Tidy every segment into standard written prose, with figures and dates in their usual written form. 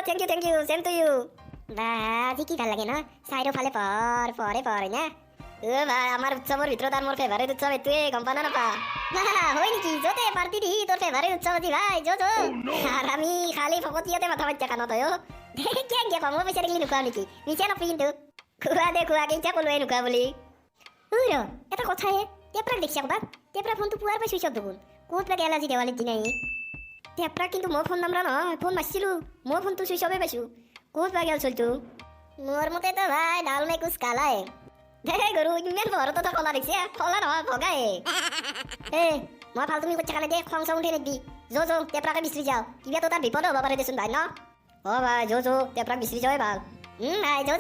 thank you same to you বা আজি কি ভাল লাগে ন চাৰিওফালে পৰে না ভাই আমাৰ উৎসৱৰ ভিতৰত আৰু মোৰ ফেভাৰিট উৎসৱ এইটোৱে গম পা না নাপা হয় নেকি য'তে পাৰ্টি দি তোৰ ফেভাৰিট উৎসৱ আজি ভাই য'ত আৰু আমি খালি ফকতীয়াতে মাথা মাৰিছা কাণত হয় কিয় কম পইচা দেখিলি নোখোৱা নেকি মিছা নকবি কিন্তু খোৱা দে খোৱা কেইটা ক'লোৱে নোখোৱা বুলি এটা কথাহে টেপৰাক দেখিছা ক'ৰবাত টেপৰা ফোনটো পোৱাৰ পাই চুইচ অফ দেখোন ক'ত বা গেল আজি দেৱালীৰ দিনাই টেপৰাক কিন্তু মোৰ ফোন নাম্বাৰ নহয় ফোন মাৰিছিলোঁ মোৰ ফোনটো চুইচ অফে পাইছোঁ ক'ত বা গেল চলটো মোৰ মতেতো ভাই ডাল মে কুছ কালাই হে গৰু ইমান ঘৰতো তো কলা দেখিছে কলা নহয় ভগাই মই ভাল তুমি কৈছা কাৰণে দে খং চং উঠি নিদি যো টেপৰাকে বিচাৰি যাওঁ কিবা তো তাৰ বিপদ হ'ব পাৰে দেচোন ভাই ন ভাই যো টেপৰাক বিচাৰি যাওঁই ভাল ভাই যো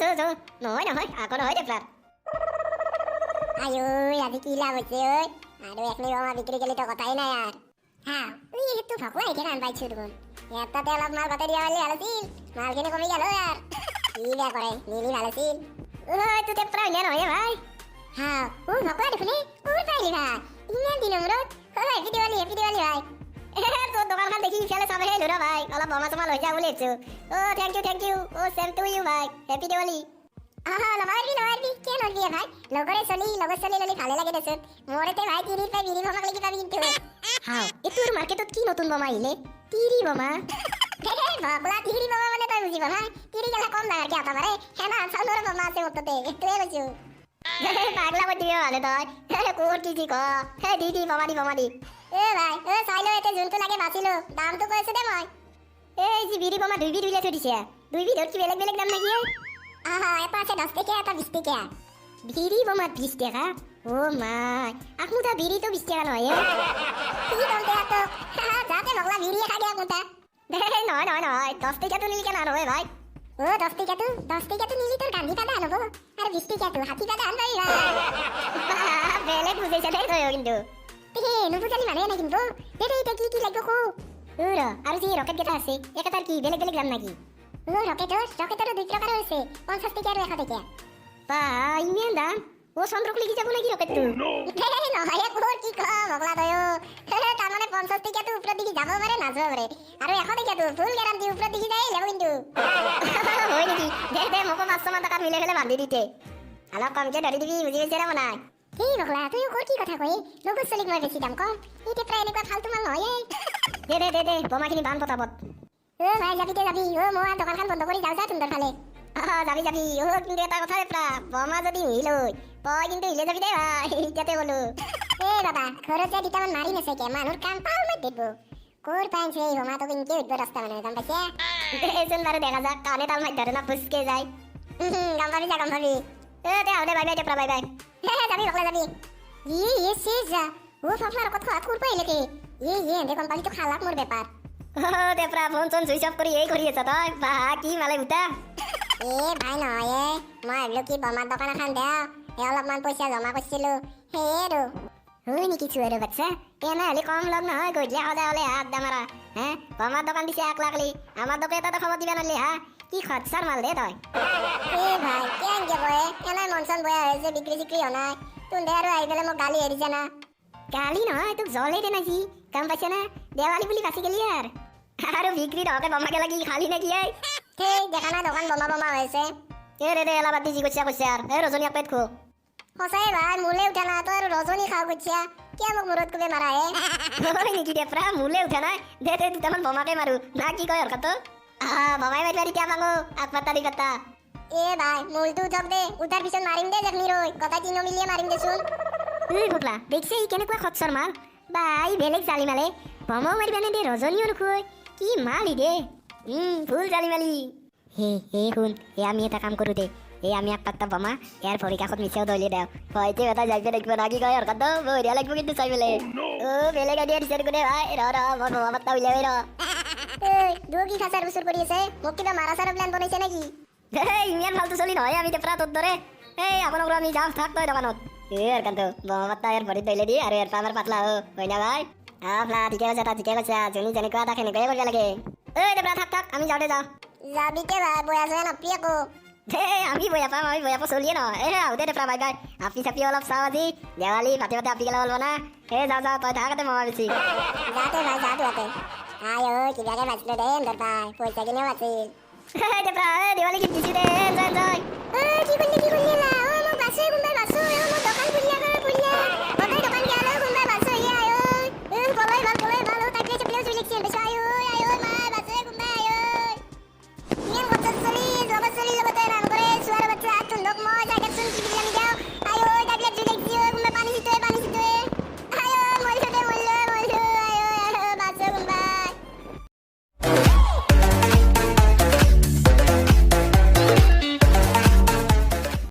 নহয় আকৌ নহয় টেপৰাক আয়ৈ আজি কি লাভ হৈছে ঐ আৰু এখনি বমা বিক্ৰী গেলি তো কথাই নাই আৰ সেইটো ভকুৱাই খেয়ে আন পাইছো দেখোন এটাতে অলপ মাল গতে দিয়া হলে ভাল আছিল মালখিনি কমি গেল আর কি বেয়া কৰে নিলি ভাল আছিল তো টেপৰা হইলে নহয় ভাই ভকুৱাই দেখোন ক'ত পাইলি ভাই ইমান দিনৰ মূৰত হেপি দিৱালী ভাই তোৰ দোকানখন দেখি ইফালে চাবহে ধৰা ভাই অলপ বমা চমা লৈ যা বুলি ভাবিছো thank you same to you ভাই হেপী দিৱালী নমাৰবি কিয় নৰবি ভাই লগৰ চলি ললি ভালে লাগে দেচোন মোৰতে ভাই তিৰিৰ পাই বিৰি বমাক লাগি পাবি কিন্তু এইটোৰ মাৰ্কেটত কি নতুন বমা আহিলে তিৰি বমা ভকলা তিৰি বমা মানে তই বুজি পা ভাই তিৰি গেলা কম ডাঙৰকে আটা মাৰে সেনা চাউলৰ বমা আছে মোৰতে এইটোৱে কৈছো পাগলা কৰি দিবি মানে তই ক'ত কি ক দি বমা দি ভাই চাই ল এতে যোনটো লাগে বাচিলো দামটো কৈছো দে মই এই যি বিৰি বমা দুই বিধ উলিয়াই থৈ দিছে দুই বিধত কি বেলেগ দাম নেকি এটা আছে 10 টকা এটা 20 টকা বিৰি বমা 20 টাকা মাই আকমুটা বিৰি তো 20 টাকা নহয় কি বলতে আতো যাতে মগলা বিৰি খাগে আকমুটা নহয় 10 টাকা তো নিলি কেন নহয় ভাই 10 টাকা তো নিলি তোর গান্ধী পাতা আনবো আর 20 টাকা তো হাতি পাতা আনবাই ভাই বেলেগ বুঝাইছে দেই তই কিন্তু নুবুজালি মানে না কিন্তু এটা কি লাগবে কো আৰু যি ৰকেট কেটা আছে একেটাৰ কি বেলেগ দাম নাকি রকেটের 2 টাকা হইছে 50 টাকা আর 1 টাকা বা ইমান দাম চন্দ্রক লাগি যাব নাকি রকেটটো নহয় কোর কি ক মগলা দয়ো তার মানে 50 টাকা তো উপর দিকে যাব পারে না যাব পারে আর 1 টাকা তো ফুল গ্যারান্টি উপর দিকে যাই যাব কিন্তু হয় নাকি দে মোকো 500 টাকা মিলে ফেলে বান্ধি দিতে অলপ কমকে ধরি দিবি বুঝি গেছে না মনাই এই মগলা তুই কোর কি কথা কই লগৰ চলিক মই বেছি দাম কম ইতে প্ৰায় এনেকুৱা ফালতু মাল নহয় দে বমাখিনি বান পতাবত ভাই যাবি মই দোকানখন বন্ধ কৰি যাও যা তুন্দৰ ফালে যাবি কিন্তু এটা কথা প্ৰা বমা যদি হিলই তই কিন্তু হিলে যাবি দে ভাই ইতিয়াতে বলো বাবা ঘৰত যে দুটামান মাৰি নাছে কে মানুহৰ কাম পাল মাৰি দিব কোৰ পাইছে এই বমা তো কিন্তু উঠব ৰাস্তা মানে গম পাইছে এজন বাৰু দেখা যাক কানে তাল মাৰি ধৰে না ফুসকে যায় গম পাবি দে আউদে বাই টেপৰা বাই যাবি বকলা যাবি যা ফাফলাৰ কথা কোৰ পাইলে কে এন্দে কোম্পানীটো খালাক মোৰ বেপাৰ টেপৰা ফোন চোন সুইচ অফ কৰি এই কৰি আছ তই বা কি মালে উঠা ভাই নহয় মই ভাবিলো কি বমাৰ দোকান এখন দে অলপমান পইচা জমা কৰিছিলো সেয়ে আৰু হয় নেকি চুৱাৰো বাচ্চা এনে হলে কম লগ নহয় গধূলি সদায় হলে হাত দামাৰা বমাৰ দোকান দিছে 1 লাখ লি আমাৰ দোকান এটা খবৰ দিবা নালি কি খৰচাৰ মাল দে তই ভাই কেনকে বয়ে এনে মনচন বয়া হৈছে বিক্ৰী চিক্ৰী হোৱা নাই তুন্দে আৰু আহি পেলাই মোক গালি এৰি জানা গালি নহয় তোক জ্বলে দে নাকি গম পাইছে না দেৱালী বুলি বাচি গেলি আৰু বিক্ৰী নহকে বমাকে লাগি খালি নাকি দেখা নাই দোকান বমা হৈছে দে এলাবাদ দি যি কৈছে আৰু ৰজনী এক প্লেট খো সঁচাই ভাই মোলে উঠা না তই আৰু ৰজনী খাও কৈছা কিয় মোক মূৰত কোবে মাৰা হয় নেকি টেপৰা মোলে উঠা নাই দে দুটামান বমাকে মাৰো না কি কয় হৰকত বমাই মাৰিবা এতিয়া মাঙো আগপাতা দি পাতা ভাই মূলটো উঠক দে উঠাৰ পিছত মাৰিম দে জখনি ৰৈ কথা কি নমিলিয়ে মাৰিম দেচোন ভোকলা দেখছে ই কেনেকুৱা খচ্চৰ মাল বা ই বেলেগ জালি মালে বমাও মাৰিবা নে দে ৰজনীও নোখোৱাই কি মাল ই দে ফুল জালি মালি শুন আমি এটা কাম কৰোঁ দে আমি এক পাত্তা বমা ইয়াৰ ভৰি কাষত মিছাও দলি দেও হয়তো এটা যাইবে দেখিব না কি কয় হৰকত বঢ়িয়া লাগিব কিন্তু চাই পেলাই বেলেগ আইডিয়া দিছে দে ভাই মই বমা পাত্তা উলিয়াবই কি খাচাৰ বুচুৰ কৰি আছে মোক কিবা মাৰা চাৰা প্লেন বনাইছে নেকি ইমান ফালতু চলি নহয় আমি টেপৰা তোৰ দৰে আপোনাক আমি যাওঁ থাক তই দোকানত হৰকান্ত বমা পাত্তা ইয়াৰ ভৰিত দলি দি আৰু ইয়াৰ পৰা আমাৰ পাতলা হয় না ভাই ঠিকে কৈছা যোনী যেনেকুৱা এটা সেনেকুৱাই কৰিব লাগে টেপৰা থাক আমি যাওঁতে যাওঁ যাবিতে ভাই বয়া চয়া নাপি আকৌ আমি বয়া পাম চলিয়ে নহয় আহোঁতে টেপৰা বাই আপি চাপি অলপ চাওঁ আজি দেৱালী পাতে আপি গেলা অলব না যাওঁ তই থাকতে মমা বেছি যাতে ভাই যাতে কিবাকে বাচিলো দে পাই পইচা কিনেও আছিল Cepra, Diwali gift দিছি দে, এনজয় এনজয়